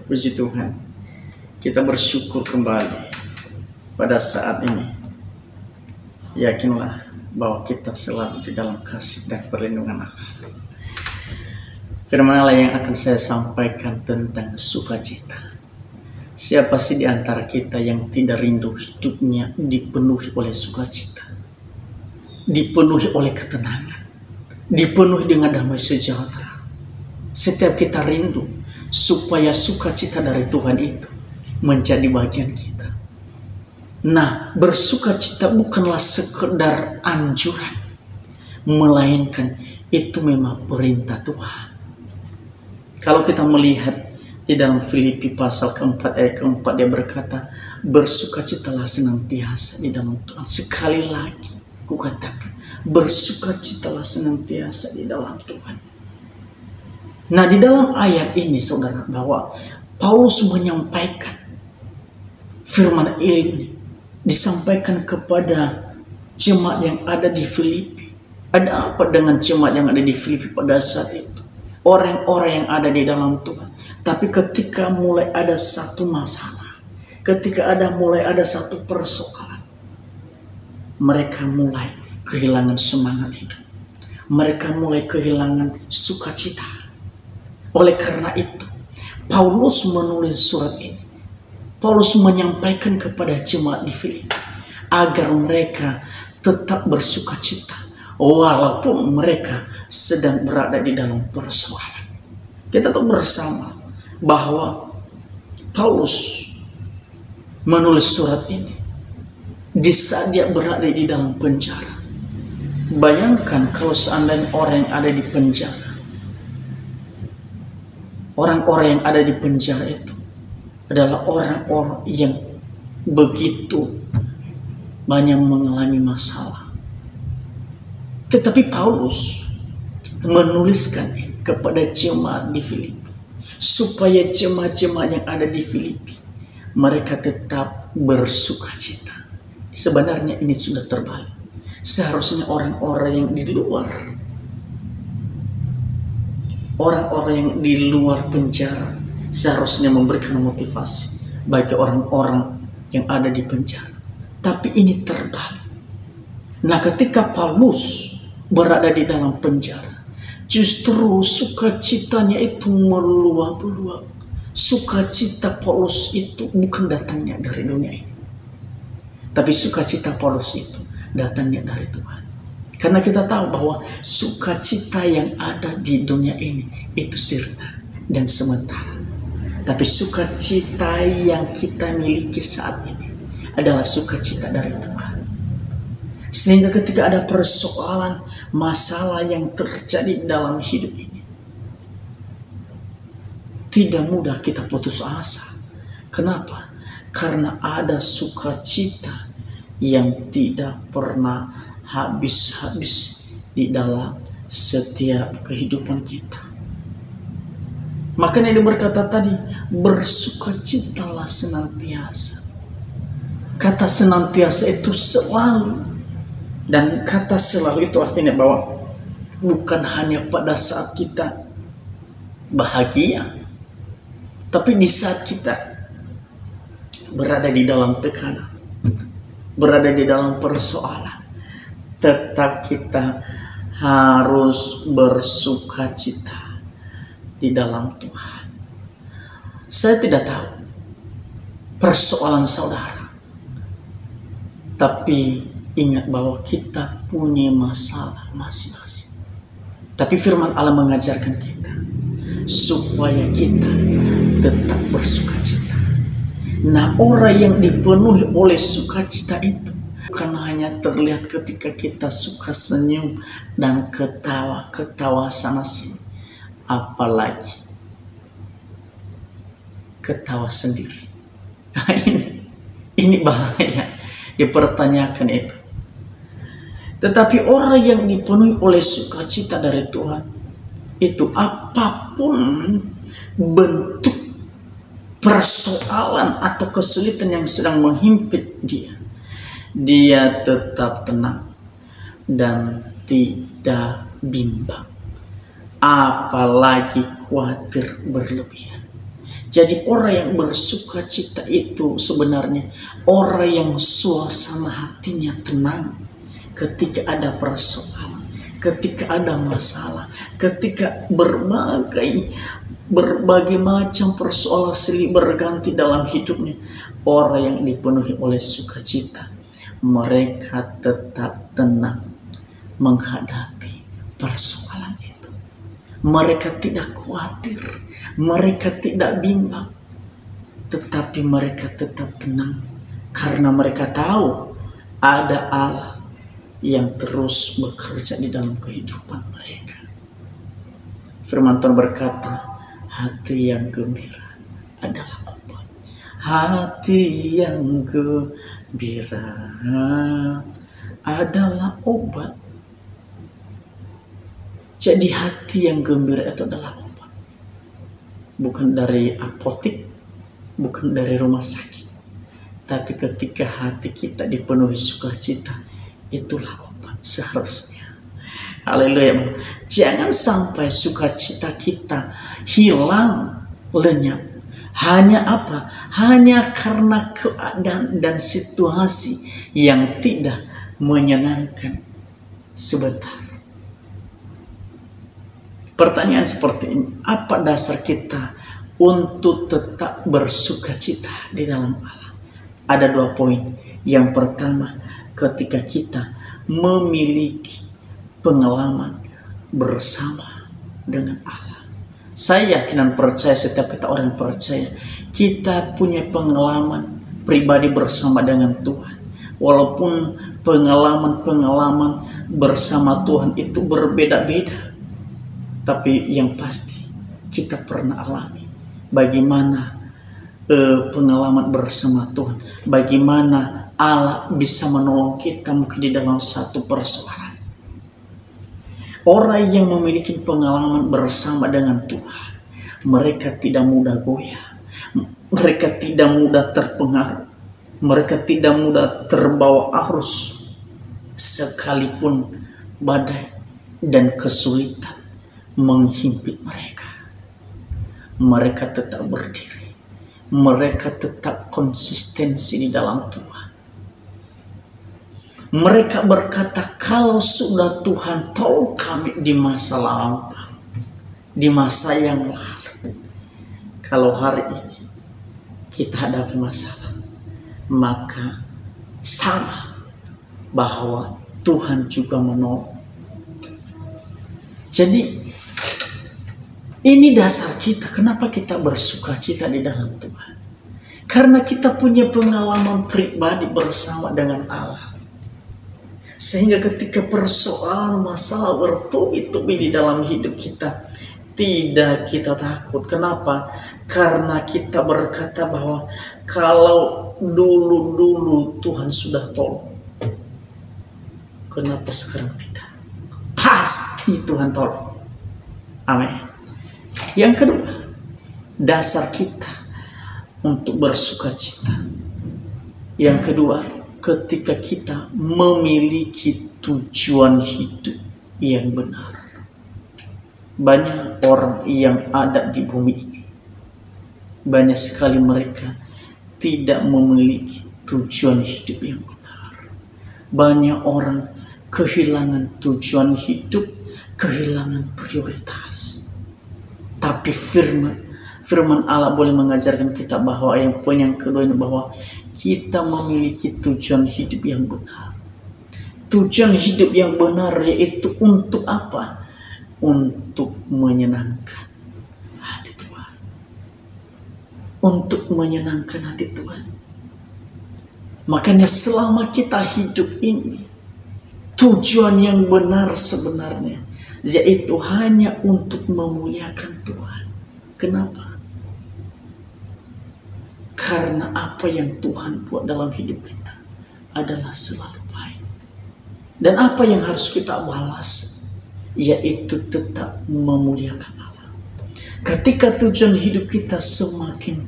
Puji Tuhan, kita bersyukur kembali pada saat ini. Yakinlah bahwa kita selalu di dalam kasih dan perlindungan Allah. Firman Allah yang akan saya sampaikan tentang sukacita. Siapa sih di antara kita yang tidak rindu hidupnya dipenuhi oleh sukacita, dipenuhi oleh ketenangan, dipenuhi dengan damai sejahtera? Setiap kita rindu supaya sukacita dari Tuhan itu menjadi bagian kita. Nah, bersukacita bukanlah sekedar anjuran, melainkan itu memang perintah Tuhan. Kalau kita melihat di dalam Filipi pasal keempat ayat keempat, dia berkata, bersukacitalah senantiasa di dalam Tuhan. Sekali lagi kukatakan, bersukacitalah senantiasa di dalam Tuhan. Nah, di dalam ayat ini saudara, bahwa Paulus menyampaikan firman ini disampaikan kepada jemaat yang ada di Filipi. Ada apa dengan jemaat yang ada di Filipi pada saat itu? Orang-orang yang ada di dalam Tuhan. Tapi ketika mulai ada satu masalah, ketika mulai ada satu persoalan, mereka mulai kehilangan semangat hidup. Mereka mulai kehilangan sukacita. Oleh karena itu, Paulus menulis surat ini. Paulus menyampaikan kepada jemaat di Filipi agar mereka tetap bersukacita walaupun mereka sedang berada di dalam persoalan. Kita tahu bersama bahwa Paulus menulis surat ini di saat dia berada di dalam penjara. Bayangkan kalau seandainya orang yang ada di penjara, orang-orang yang ada di penjara itu adalah orang-orang yang begitu banyak mengalami masalah. Tetapi Paulus menuliskan kepada jemaat di Filipi supaya jemaat-jemaat yang ada di Filipi mereka tetap bersukacita. Sebenarnya ini sudah terbalik. Seharusnya orang-orang yang di luar, orang-orang yang di luar penjara seharusnya memberikan motivasi bagi orang-orang yang ada di penjara. Tapi ini terbalik. Nah, ketika Paulus berada di dalam penjara, justru sukacitanya itu meluap-luap. Sukacita Paulus itu bukan datangnya dari dunia ini, tapi sukacita Paulus itu datangnya dari Tuhan. Karena kita tahu bahwa sukacita yang ada di dunia ini itu sirna dan sementara. Tapi sukacita yang kita miliki saat ini adalah sukacita dari Tuhan. Sehingga ketika ada persoalan, masalah yang terjadi dalam hidup ini, tidak mudah kita putus asa. Kenapa? Karena ada sukacita yang tidak pernah habis-habis di dalam setiap kehidupan kita. Makanya dia berkata tadi, bersukacitalah senantiasa. Kata senantiasa itu selalu. Dan kata selalu itu artinya bahwa bukan hanya pada saat kita bahagia, tapi di saat kita berada di dalam tekanan, berada di dalam persoalan, tetap kita harus bersukacita di dalam Tuhan. Saya tidak tahu persoalan saudara, tapi ingat bahwa kita punya masalah masing-masing. Tapi firman Allah mengajarkan kita supaya kita tetap bersukacita. Nah, orang yang dipenuhi oleh sukacita itu bukan hanya terlihat ketika kita suka senyum dan ketawa sana sini, apalagi ketawa sendiri. Nah, ini bahaya dipertanyakan itu. Tetapi orang yang dipenuhi oleh sukacita dari Tuhan itu, apapun bentuk persoalan atau kesulitan yang sedang menghimpit dia tetap tenang dan tidak bimbang, apalagi khawatir berlebihan. Jadi orang yang bersuka cita itu sebenarnya orang yang suasana hatinya tenang ketika ada persoalan, ketika ada masalah, ketika berbagai macam persoalan silih berganti dalam hidupnya. Orang yang dipenuhi oleh sukacita, mereka tetap tenang menghadapi persoalan itu. Mereka tidak khawatir, mereka tidak bimbang, tetapi mereka tetap tenang karena mereka tahu ada Allah yang terus bekerja di dalam kehidupan mereka. Firman Tuhan berkata, hati yang gembira adalah obat. Hati yang gembira adalah obat. Jadi hati yang gembira itu adalah obat. Bukan dari apotek, bukan dari rumah sakit. Tapi ketika hati kita dipenuhi sukacita, itulah obat seharusnya. Haleluya. Jangan sampai sukacita kita hilang, lenyap. Hanya apa? Hanya karena keadaan dan situasi yang tidak menyenangkan sebentar. Pertanyaan seperti ini, apa dasar kita untuk tetap bersukacita di dalam Allah? Ada 2 poin. Yang pertama, ketika kita memiliki pengalaman bersama dengan Allah. Saya yakin dan percaya, setiap kita orang percaya, kita punya pengalaman pribadi bersama dengan Tuhan. Walaupun pengalaman bersama Tuhan itu berbeda-beda, tapi yang pasti kita pernah alami bagaimana pengalaman bersama Tuhan, bagaimana Allah bisa menolong kita mungkin di dalam satu persoalan. Orang yang memiliki pengalaman bersama dengan Tuhan, mereka tidak mudah goyah, mereka tidak mudah terpengaruh, mereka tidak mudah terbawa arus, sekalipun badai dan kesulitan menghimpit mereka. Mereka tetap berdiri, mereka tetap konsistensi di dalam Tuhan. Mereka berkata, kalau sudah Tuhan tolong kami di masa lampau, di masa yang lalu, kalau hari ini kita hadapi masalah, maka sama bahwa Tuhan juga menolong. Jadi ini dasar kita, kenapa kita bersuka cita di dalam Tuhan. Karena kita punya pengalaman pribadi bersama dengan Allah. Sehingga ketika persoalan masalah bertubi-tubi di dalam hidup kita, tidak kita takut. Kenapa? Karena kita berkata bahwa kalau dulu Tuhan sudah tolong, kenapa sekarang tidak? Pasti Tuhan tolong. Amin. Yang kedua, dasar kita untuk bersukacita. Yang kedua, ketika kita memiliki tujuan hidup yang benar. Banyak orang yang ada di bumi ini, banyak sekali mereka tidak memiliki tujuan hidup yang benar. Banyak orang kehilangan tujuan hidup, kehilangan prioritas. Tapi firman Allah boleh mengajarkan kita bahwa yang poin yang kedua ini, bahwa kita memiliki tujuan hidup yang benar. Tujuan hidup yang benar yaitu untuk apa? Untuk menyenangkan hati Tuhan. Untuk menyenangkan hati Tuhan. Makanya selama kita hidup ini, tujuan yang benar sebenarnya yaitu hanya untuk memuliakan Tuhan. Kenapa? Karena apa yang Tuhan buat dalam hidup kita adalah selalu baik. Dan apa yang harus kita balas, yaitu tetap memuliakan Allah. Ketika tujuan hidup kita semakin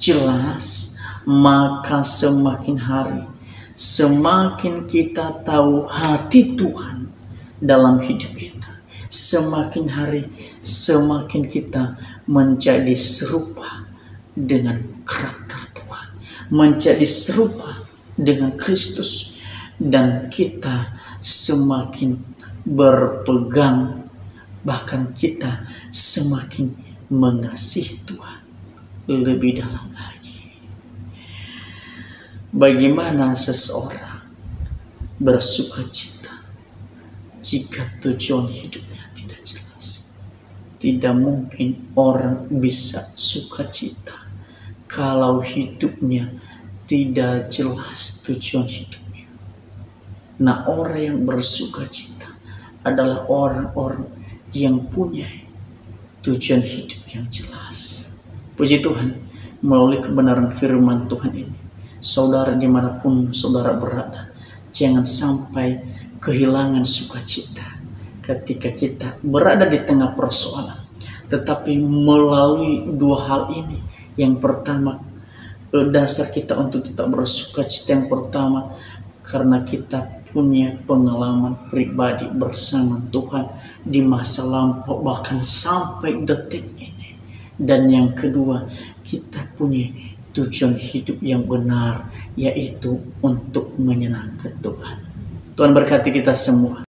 jelas, maka semakin hari, semakin kita tahu hati Tuhan dalam hidup kita. Semakin hari, semakin kita menjadi serupa dengan karakter Tuhan, menjadi serupa dengan Kristus, dan kita semakin berpegang, bahkan kita semakin mengasihi Tuhan lebih dalam lagi. Bagaimana seseorang bersuka cita jika tujuan hidupnya tidak jelas? Tidak mungkin orang bisa sukacita kalau hidupnya tidak jelas tujuan hidupnya. Nah, orang yang bersukacita adalah orang-orang yang punya tujuan hidup yang jelas. Puji Tuhan, melalui kebenaran firman Tuhan ini, saudara dimanapun saudara berada, jangan sampai kehilangan sukacita ketika kita berada di tengah persoalan. Tetapi melalui dua hal ini, yang pertama, dasar kita untuk tetap bersukacita yang pertama, karena kita punya pengalaman pribadi bersama Tuhan di masa lampau bahkan sampai detik ini. Dan yang kedua, kita punya tujuan hidup yang benar, yaitu untuk menyenangkan Tuhan. Tuhan berkati kita semua.